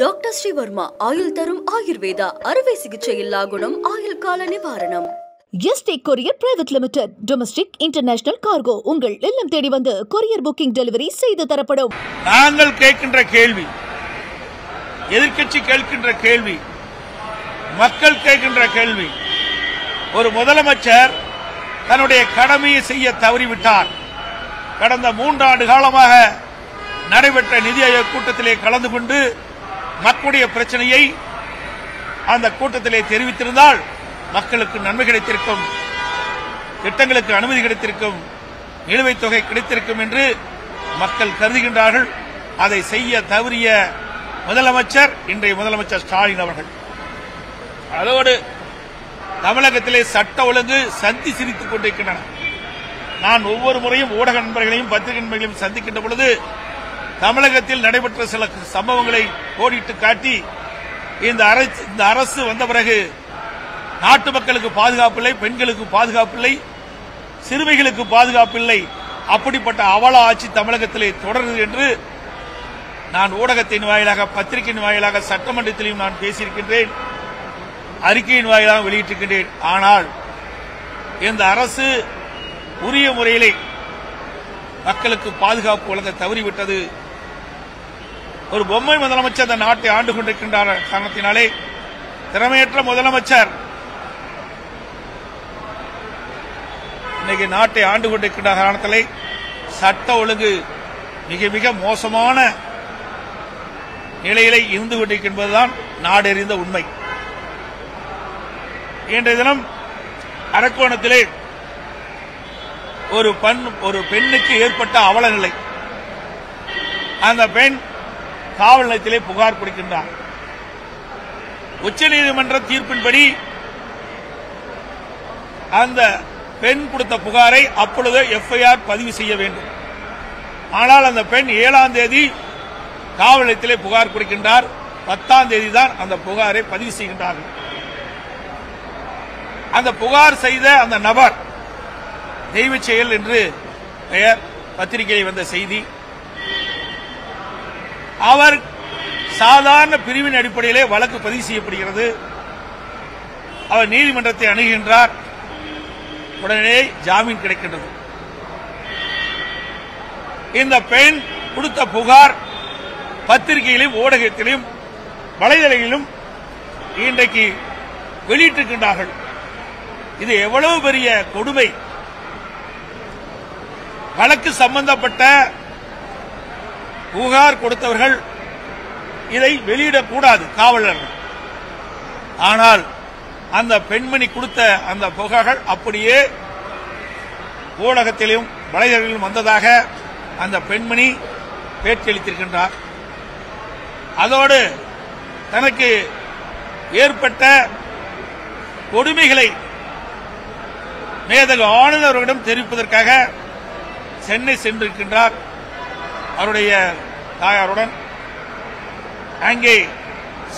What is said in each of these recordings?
Doctor Sreevarma ஆயுள் தரும் ஆயுர்வேதா அறுவை சிகிச்சையில்லா குணம் ஆயுள் கால நிவாரணம். Yesterday courier private limited. Domestic international cargo உங்கள் இல்லம் தேடி வந்து கொரியர் புக்கிங் டெலிவரி செய்து தரப்படும். நாங்கள் கேட்கின்ற கேள்வி, எதிர்க்கட்சி கேட்கின்ற கேள்வி, மக்கள் கேட்கின்ற கேள்வி, ஒரு முதலமைச்சர் தன்னுடைய கடமையை செய்ய தவறிவிட்டார். கடந்த 3 ஆண்டு காலமாக நடைபெற்ற நிதி ஆயோக் கூட்டத்திலே கலந்து கொண்டு மக்களுடைய பிரச்சனையை அந்த கூட்டத்திலே தெரிவித்திருந்தால் மக்களுக்கு நன்மை கிடைத்திருக்கும், திட்டங்களுக்கு அனுமதி கிடைத்திருக்கும், நிலுவைத் தொகை கிடைத்திருக்கும் என்று மக்கள் கருதுகின்றார்கள். அதை செய்ய தவறிய முதலமைச்சர் இன்றைய முதலமைச்சர் ஸ்டாலின் அவர்கள். அதோடு தமிழகத்திலே சட்ட ஒழுங்கு சந்தி சிரித்துக் கொண்டிருக்கின்றன. நான் ஒவ்வொரு முறையும் ஊடக நண்பர்களையும் பத்திரிகை நண்பர்களையும் சந்திக்கின்ற பொழுது தமிழகத்தில் நடைபெற்ற சில சம்பவங்களை கோடிட்டு காட்டி இந்த அரசு வந்த பிறகு நாட்டு மக்களுக்கு பாதுகாப்பில்லை, பெண்களுக்கு பாதுகாப்பில்லை, சிறுமிகளுக்கு பாதுகாப்பில்லை, அப்படிப்பட்ட அவல ஆட்சி தமிழகத்திலே தொடருது என்று நான் ஊடகத்தின் வாயிலாக, பத்திரிகையின் வாயிலாக, சட்டமன்றத்திலும் நான் பேசியிருக்கின்றேன், அறிக்கையின் வாயிலாக வெளியிட்டிருக்கின்றேன். ஆனால் இந்த அரசு உரிய முறையிலே மக்களுக்கு பாதுகாப்பு வழங்க தவறிவிட்டது. ஒரு பொம்மை முதலமைச்சர் அந்த நாட்டை ஆண்டு கொண்டிருக்கின்ற காரணத்தினாலே, திறமையற்ற முதலமைச்சர் இன்னைக்கு நாட்டை ஆண்டு கொண்டிருக்கின்ற காரணத்திலே சட்ட ஒழுங்கு மிக மிக மோசமான நிலையிலே இருந்து கொண்டிருக்கின்றதுதான் நாடறிந்த உண்மை. இன்றைய தினம் அரக்கோணத்திலே ஒரு பெண்ணுக்கு ஏற்பட்ட அவல நிலை. அந்த பெண் காவல் நிலையத்திலே புகார் கொடுக்கின்றார். உச்சநீதிமன்ற தீர்ப்பின்படி அந்த பெண் கொடுத்த புகாரை அப்பொழுது எஃப்ஐஆர் பதிவு செய்ய வேண்டும். ஆனால் அந்த பெண் 7ஆம் தேதி காவல் நிலையத்திலே புகார் கொடுக்கின்றார். 10ஆம் தேதி தான் அந்த புகாரை பதிவு செய்கின்றார்கள். அந்த புகார் செய்த அந்த நபர் தெய்வ செயல் என்று பெயர், பத்திரிகையில் வந்த செய்தி. அவர் சாதாரண பிரிவின் அடிப்படையிலே வழக்கு பதிவு செய்யப்படுகிறது. அவர் நீதிமன்றத்தை அணுகின்றார். உடனே ஜாமீன் கிடைக்கின்றது. இந்த பெண் கொடுத்த புகார் பத்திரிகையிலும் ஊடகத்திலும் வலைதளங்களிலும் இன்றைக்கு வெளியிட்டிருக்கின்றார்கள். இது எவ்வளவு பெரிய கொடுமை! வழக்கு சம்பந்தப்பட்ட புகார் கொடுத்தவர்கள் இதை வெளியிடக்கூடாது, காவலர்கள். ஆனால் அந்த பெண்மணி கொடுத்த அந்த புகார்கள் அப்படியே ஊடகத்திலும் வலைதளங்களிலும் வந்ததாக அந்த பெண்மணி பேட்டியளித்திருக்கின்றார். அதோடு தனக்கு ஏற்பட்ட கொடுமைகளை மேதகு ஆளுநரிடம் தெரிவிப்பதற்காக சென்னை சென்றிருக்கின்றார் அவருடைய தாயாருடன். அங்கே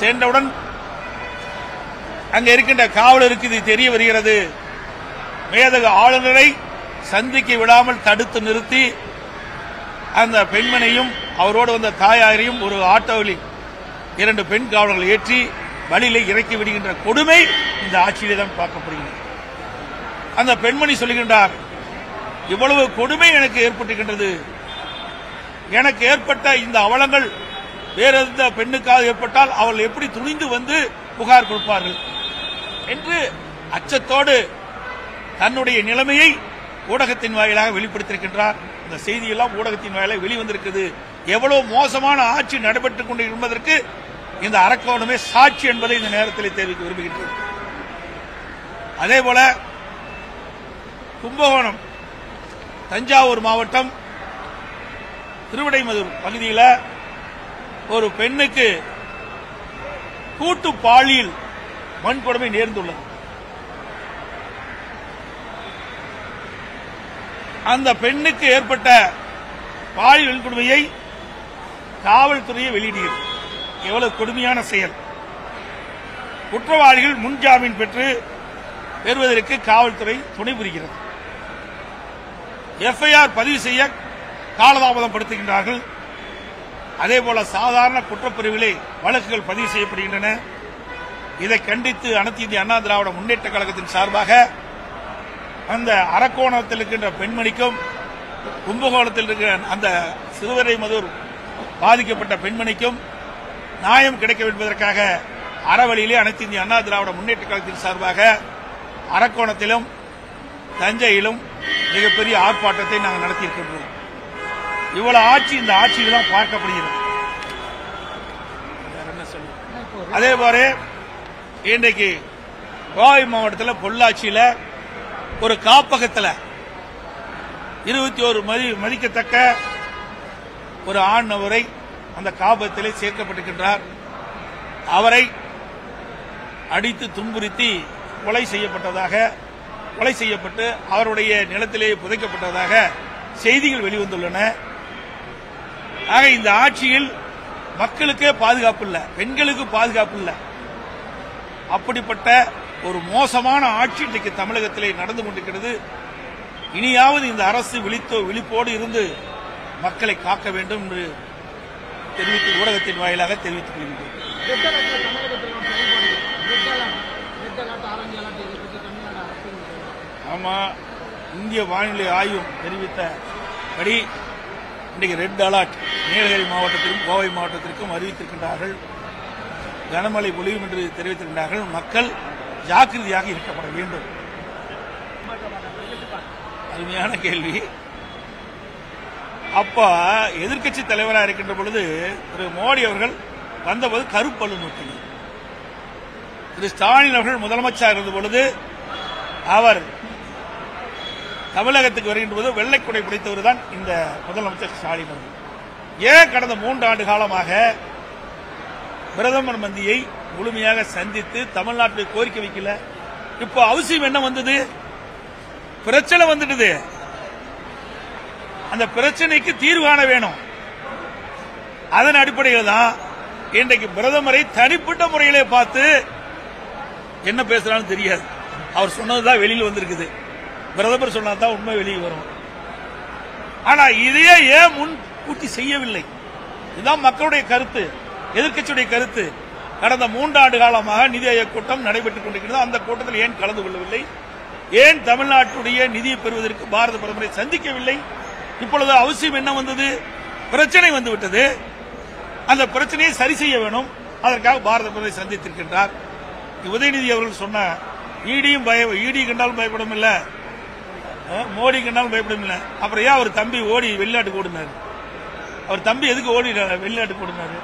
சென்றவுடன் அங்கே இருக்கின்ற காவலருக்கு இது தெரிய வருகிறது. மேதகு ஆளுநரை சந்திக்க விடாமல் தடுத்து நிறுத்தி அந்த பெண்மனையும் அவரோடு வந்த தாயாரையும் ஒரு ஆட்டோவில் 2 பெண் காவலர்கள் ஏற்றி வழியிலே இறக்கி விடுகின்ற கொடுமை இந்த ஆட்சியிலே தான் பார்க்கப்படுகிறது. அந்த பெண்மணி சொல்லுகின்றார், இவ்வளவு கொடுமை எனக்கு ஏற்பட்டிருக்கின்றது. எனக்கு ஏற்பட்ட இந்த அவலங்கள் வேற எந்த பெண்ணுக்காக ஏற்பட்டால் அவள் எப்படி துணிந்து வந்து புகார் கொடுப்பார்கள் என்று அச்சத்தோடு தன்னுடைய நிலைமையை ஊடகத்தின் வாயிலாக வெளிப்படுத்தியிருக்கின்றார். இந்த செய்தியெல்லாம் ஊடகத்தின் வாயிலாக வெளிவந்திருக்கிறது. எவ்வளவு மோசமான ஆட்சி நடைபெற்றுக் கொண்டு இருப்பதற்கு இந்த அரக்கோணமே சாட்சி என்பதை இந்த நேரத்தில் தெரிவிக்க விரும்புகின்றேன். அதேபோல கும்பகோணம், தஞ்சாவூர் மாவட்டம் திருவிடைமதுர் பகுதியில் ஒரு பெண்ணுக்கு கூட்டு பாலியல் வன்கொடுமை நேர்ந்துள்ளது. அந்த பெண்ணுக்கு ஏற்பட்ட பாலியல் வன்கொடுமையை காவல்துறையை வெளியிடுகிறது. எவ்வளவு கொடுமையான செயல்! குற்றவாளிகள் முன்ஜாமீன் பெறுவதற்கு காவல்துறை துணை புரிகிறது. எஃப்ஐஆர் பதிவு செய்ய காலதாமதம் படுத்துகின்றார்கள். அதேபோல சாதாரண குற்றப்பிரிவிலே வழக்குகள் பதிவு செய்யப்படுகின்றன. இதை கண்டித்து அனைத்து இந்திய அண்ணா திராவிட முன்னேற்ற கழகத்தின் சார்பாக அந்த அரக்கோணத்தில் இருக்கின்ற பெண்மணிக்கும் கும்பகோணத்தில் இருக்கிற அந்த சிறுவரைமதூர் பாதிக்கப்பட்ட பெண்மணிக்கும் நியாயம் கிடைக்க என்பதற்காக அறவழியிலே அனைத்து இந்திய அண்ணா திராவிட முன்னேற்ற கழகத்தின் சார்பாக அரக்கோணத்திலும் தஞ்சையிலும் மிகப்பெரிய ஆர்ப்பாட்டத்தை நாங்கள் நடத்தியிருக்கின்றோம். இவ்வளவு ஆட்சி இந்த ஆட்சியெல்லாம் பார்க்கப்படுகிறது. அதேபோல இன்றைக்கு கோவை மாவட்டத்தில் பொள்ளாச்சியில் ஒரு காப்பகத்தில் 21 மதிக்கத்தக்க ஒரு ஆண் நபரை அந்த காப்பகத்திலே சேர்க்கப்பட்டிருக்கின்றார். அவரை அடித்து துன்புறுத்தி கொலை செய்யப்பட்டு அவருடைய நிலத்திலே புதைக்கப்பட்டதாக செய்திகள் வெளிவந்துள்ளன. ஆக இந்த ஆட்சியில் மக்களுக்கே பாதுகாப்பு இல்லை, பெண்களுக்கு பாதுகாப்பு இல்லை. அப்படிப்பட்ட ஒரு மோசமான ஆட்சி இன்றைக்கு தமிழகத்திலே நடந்து கொண்டிருக்கிறது. இனியாவது இந்த அரசு விழிப்போடு இருந்து மக்களை காக்க வேண்டும் என்று தெரிவித்து ஊடகத்தின் வாயிலாக தெரிவித்துக் கொள்கின்றோம். ஆமா, இந்திய வானிலை ஆய்வு தெரிவித்தபடி இன்றைக்கு ரெட் அலர்ட் நீலகிரி மாவட்டத்திற்கும் கோவை மாவட்டத்திற்கும் அறிவித்திருக்கின்றார்கள். கனமழை பொழியும் என்று தெரிவித்திருக்கிறார்கள். மக்கள் ஜாக்கிரதையாக இருக்கப்பட வேண்டும். அருமையான கேள்வி. அப்ப எதிர்க்கட்சி தலைவராக இருக்கின்ற பொழுது திரு மோடி அவர்கள் வந்தபோது கருப்பழு நோக்கினார். திரு ஸ்டாலின் அவர்கள் முதலமைச்சர் இருந்த பொழுது அவர் தமிழகத்துக்கு வருகின்ற போது வெள்ளைக்குடை பிடித்தவர் தான் இந்த முதலமைச்சர் ஸ்டாலின் அவர்கள். ஏன் கடந்த 3 ஆண்டு காலமாக பிரதமர் மந்தியை முழுமையாக சந்தித்து தமிழ்நாட்டில் கோரிக்கை வைக்கல? இப்போ அவசியம் என்ன வந்தது? பிரச்சனை வந்துட்டது. அந்த பிரச்சனைக்கு தீர்வு காண வேணும். அதன் அடிப்படையில் தான் இன்றைக்கு பிரதமரை தனிப்பட்ட முறையிலே பார்த்து என்ன பேசுறான்னு தெரியாது. அவர் சொன்னதுதான் வெளியில் வந்திருக்குது. பிரதமர் சொன்னதான் உண்மை வெளியே வரும். ஆனா இதையே ஏன் முன்கூட்டி செய்யவில்லை? இதுதான் மக்களுடைய கருத்து, எதிர்க்கட்சியுடைய கருத்து. கடந்த 3 ஆண்டு காலமாக நிதி ஆயோக் கூட்டம் நடைபெற்றுக் கொண்டிருக்கிறது. அந்த கூட்டத்தில் ஏன் கலந்து கொள்ளவில்லை? ஏன் தமிழ்நாட்டுடைய நிதியை பெறுவதற்கு பாரத பிரதமரை சந்திக்கவில்லை? இப்பொழுது அவசியம் என்ன வந்தது? பிரச்சனை வந்துவிட்டது. அந்த பிரச்சனையை சரி செய்ய வேணும். அதற்காக பாரத பிரதமரை சந்தித்திருக்கின்றார். உதயநிதி அவர்கள் சொன்ன ஈடி கண்டாலும் பயப்படும் இல்ல, மோடி கண்டாலும் பயப்படும் இல்ல. அப்புறம் ஏன் அவர் தம்பி ஓடி வெளிநாட்டுக்கு ஓடினார்? அவர் தம்பி எதுக்கு ஓடி வெளிநாட்டுக்கு ஓடினாரு?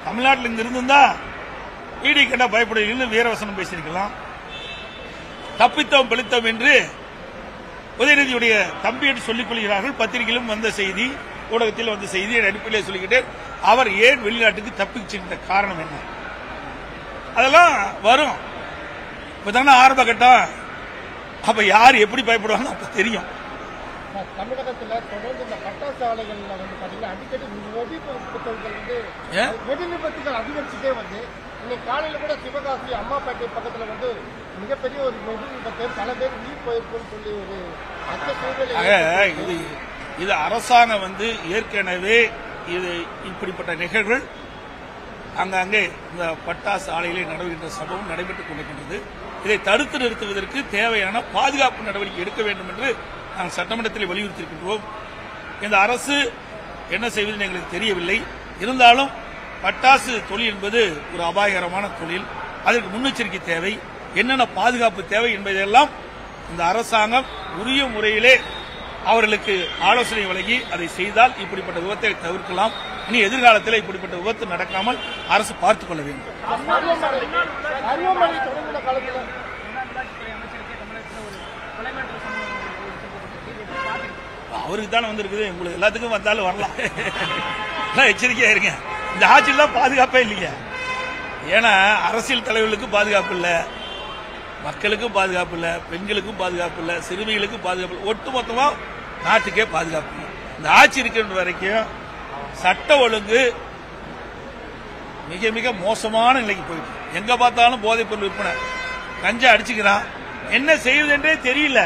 தமிழ்நாட்டில் இங்க இருந்திருந்தா ஈடி கண்டா பயப்படுவீங்கன்னு வீரவசனம் பேசியிருக்கலாம். தப்பித்தோம் பிழைத்தோம் என்று உதயநிதியுடைய தம்பி என்று சொல்லிக் கொள்கிறார்கள். பத்திரிகையிலும் வந்த செய்தி, ஊடகத்தில் வந்த செய்தியை அடிப்படையிலே சொல்லிக்கிட்டு அவர் ஏன் வெளிநாட்டுக்கு தப்பிச்சிருந்த காரணம் என்ன? அதெல்லாம் வரும். இப்பதானே ஆரம்ப கட்டம். அப்ப யார் எப்படி பயப்படுவாங்க அப்ப தெரியும். தமிழகத்தில் தொடர்ந்து இந்த பட்டாசு ஆலைகள்ல வந்து பாத்தீங்கன்னா அடிக்கடி வெடி விபத்துகள் அதிகரிச்சுட்டே வந்து இன்னைக்கு காலையில கூட சிவகாசி அம்மாப்பேட்டை பக்கத்துல வந்து மிகப்பெரிய ஒரு வெடி விபத்து, பல பேர் உயிர் போயிருக்குன்னு சொல்லி ஒரு அச்ச சூழ்நிலை. இது அரசாங்கம் வந்து ஏற்கனவே இது இப்படிப்பட்ட நிகழ்வுகள் அங்கங்கே இந்த பட்டாசு ஆலையிலே நடைபெறுகின்ற சம்பவம் நடைபெற்றுக் கொண்டிருக்கின்றது. இதை தடுத்து நிறுத்துவதற்கு தேவையான பாதுகாப்பு நடவடிக்கை எடுக்க வேண்டும் என்று நாங்கள் சட்டமன்றத்தில் வலியுறுத்தியிருக்கின்றோம். இந்த அரசு என்ன செய்வது எங்களுக்கு தெரியவில்லை. இருந்தாலும் பட்டாசு தொழில் என்பது ஒரு அபாயகரமான தொழில். அதற்கு முன்னெச்சரிக்கை தேவை, என்னென்ன பாதுகாப்பு தேவை என்பதையெல்லாம் இந்த அரசாங்கம் உரிய முறையிலே அவர்களுக்கு ஆலோசனை வழங்கி அதை செய்தால் இப்படிப்பட்ட விபத்தை தவிர்க்கலாம். இனி எதிர்காலத்தில் இப்படிப்பட்ட விபத்து நடக்காமல் அரசு பார்த்துக் கொள்ள வேண்டும். அவருக்கு தானே வந்திருக்குது, உங்களுக்கு எல்லாத்துக்கும் வந்தாலும் வரலாம். எச்சரிக்கையா இருங்க. இந்த ஆட்சியில் தான் பாதுகாப்பே இல்லைங்க. ஏன்னா அரசியல் தலைவர்களுக்கு பாதுகாப்பு இல்லை, மக்களுக்கும் பாதுகாப்பு இல்லை, பெண்களுக்கும் பாதுகாப்பு இல்லை, சிறுமிகளுக்கும் பாதுகாப்பு இல்லை, ஒட்டுமொத்தமா நாட்டுக்கே பாதுகாப்பு இல்லை. இந்த ஆட்சி இருக்கின்ற வரைக்கும் சட்ட ஒழுங்கு மிக மிக மோசமான நிலைக்கு போயிட்டு, எங்க பார்த்தாலும் போதைப் பொருள் விற்பனை, கஞ்சா அடிச்சுக்கிறான். என்ன செய்வது என்றே தெரியல.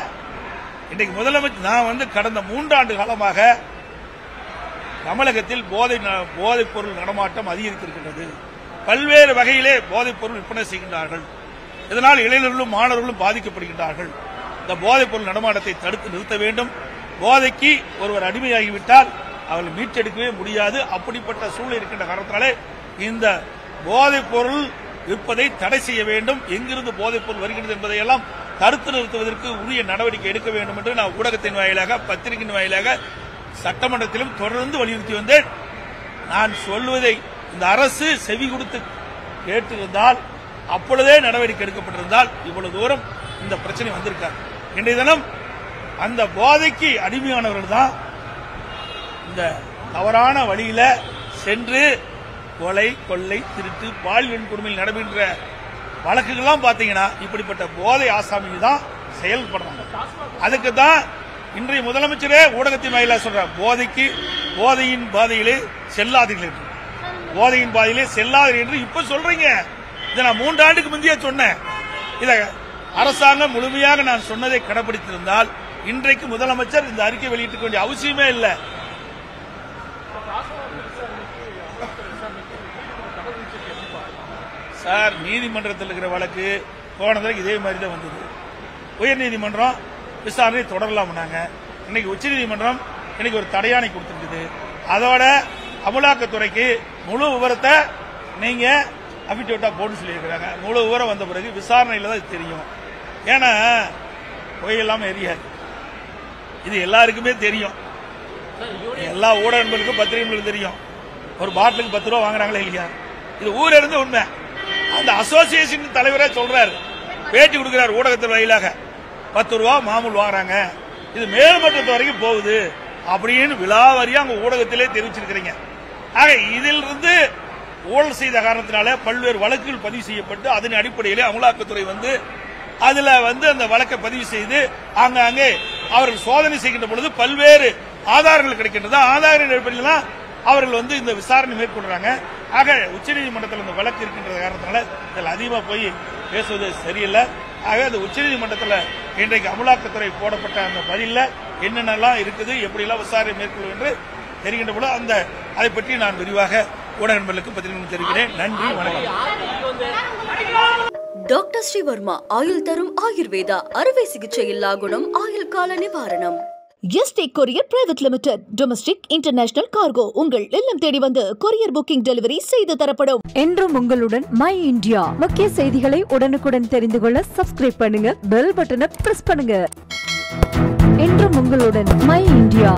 இன்றைக்கு முதலமைச்சர் நான் கடந்த 3 ஆண்டு காலமாக தமிழகத்தில் போதைப் பொருள் நடமாட்டம் அதிகரித்திருக்கின்றது. பல்வேறு வகையிலே போதைப் பொருள் விற்பனை செய்கின்றார்கள். இதனால் இளைஞர்களும் மாணவர்களும் பாதிக்கப்படுகின்றார்கள். இந்த போதைப் பொருள் நடமாட்டத்தை தடுத்து நிறுத்த வேண்டும். போதைக்கு ஒருவர் அடிமையாகிவிட்டால் அவர்கள் மீட்டெடுக்கவே முடியாது. அப்படிப்பட்ட சூழ்நிலை இருக்கின்ற காரணத்தினாலே இந்த போதைப் பொருள் விற்பதை தடை செய்ய வேண்டும். எங்கிருந்து போதைப் பொருள் வருகிறது என்பதையெல்லாம் தடுத்து நிறுத்துவதற்கு உரிய நடவடிக்கை எடுக்க வேண்டும் என்று நான் ஊடகத்தின் வாயிலாக, பத்திரிகையின் வாயிலாக, சட்டமன்றத்திலும் தொடர்ந்து வலியுறுத்தி வந்தேன். நான் சொல்வதை இந்த அரசு செவி கொடுத்து கேட்டிருந்தால், அப்பொழுதே நடவடிக்கை எடுக்கப்பட்டிருந்தால் இவ்வளவு தூரம் இந்த பிரச்சனை வந்திருக்காது. இன்றைய தினம் அந்த போதைக்கு அடிமையானவர்கள் தான் இந்த தவறான வழியில சென்று கொலை, கொள்ளை, திருட்டு, பாலியல் கொடுமையில் நடைபெற்ற வழக்குகள்லாம் பாத்தீங்கன்னா இப்படிப்பட்ட போதை ஆசாமிகள் தான் செயல்படுறாங்க. அதுக்கு தான் இன்றைய முதலமைச்சரே ஊடகத்தின் வாயிலாக சொல்றார், போதையின் பாதையிலே செல்லாதீர்கள் என்று. போதையின் பாதையிலே செல்லாதீர்கள் என்று இப்ப சொல்றீங்க. இதை நான் 3 ஆண்டுக்கு முந்தைய சொன்னேன். இத அரசாங்கம் முழுமையாக நான் சொன்னதை கடைபிடித்திருந்தால் இன்றைக்கு முதலமைச்சர் இந்த அறிக்கை வெளியிட்டுக்க வேண்டிய அவசியமே இல்லை. சார், நீதிமன்றத்தில் இருக்கிற வழக்கு போனதற்கு இதே மாதிரி தான் வந்தது. உயர்நீதிமன்றம் விசாரணை தொடரலாம்னாங்க. இன்னைக்கு உச்சநீதிமன்றம் இன்னைக்கு ஒரு தடையாணை கொடுத்திருக்குது. அதோட அமலாக்கத்துறைக்கு முழு விவரத்தை நீங்க அபிடேவிட்டா போட்டு சொல்லியிருக்கிறாங்க. முழு விவரம் வந்த பிறகு விசாரணையில தான் தெரியும். ஏன்னா புகையில்லாம எரியாது, இது எல்லாருக்குமே தெரியும். எல்லா ஊடக நண்பர்களுக்கும், பத்திரிகைகளுக்கும் தெரியும். ஒரு பாட்டிலுக்கு 10 ரூபா வாங்குறாங்களே இல்லையா? இது ஊர் இருந்து உண்மை. அந்த அசோசியேஷன் தலைவரே சொல்றாரு, பேட்டி கொடுக்கிறார் ஊடகத்தின் வாயிலாக, 10 ரூபா மாமூல் வாங்குறாங்க, இது மேல்மட்டத்து வரைக்கும் போகுது அப்படின்னு விலாவாரியா அங்க ஊடகத்திலே தெரிவிச்சிருக்கிறீங்க. ஆக இதிலிருந்து ஊழல் செய்த காரணத்தினால பல்வேறு வழக்குகள் பதிவு செய்யப்பட்டு அதன் அடிப்படையிலே அமலாக்கத்துறை அதுல அந்த வழக்கை பதிவு செய்து அங்கே அவர்கள் சோதனை செய்கின்ற பொழுது பல்வேறு ஆதாரங்கள் கிடைக்கின்றது. ஆதார அடிப்படையில் அவர்கள் இந்த விசாரணை மேற்கொள்றாங்க. ஆக உச்சநீதிமன்றத்தில் இந்த வழக்கு இருக்கின்ற காரணத்தினால இதில் அதிகமாக போய் பேசுவது சரியில்லை. ஆக அந்த உச்சநீதிமன்றத்தில் இன்றைக்கு அமலாக்கத்துறை போடப்பட்ட அந்த பதில என்னென்னலாம் இருக்குது, எப்படியெல்லாம் விசாரணை மேற்கொள்ளும் என்று தெரிகின்ற பொழுது அதை பற்றி நான் விரிவாக ஊடக நண்பர்களுக்கு பத்திரிகை தெரிவிக்கிறேன். நன்றி, வணக்கம். டாக்டர் ஸ்ரீவர்மா ஆயுள் தரும் ஆயுர்வேதா அறுவை சிகிச்சை இல்லா குணம், ஆயுள் கால நிவாரணம். Yesterday courier private limited, domestic international cargo உங்கள் இல்லம் தேடி வந்து கொரியர் புக்கிங் டெலிவரி செய்து தரப்படும். என்றும் உங்களுடன் மை இந்தியா. முக்கிய செய்திகளை உடனுக்குடன் தெரிந்து கொள்ள சப்ஸ்கிரைப் பண்ணுங்க, பெல் பட்டனை பிரஸ் பண்ணுங்க. என்றும் உங்களுடன் மை இந்தியா.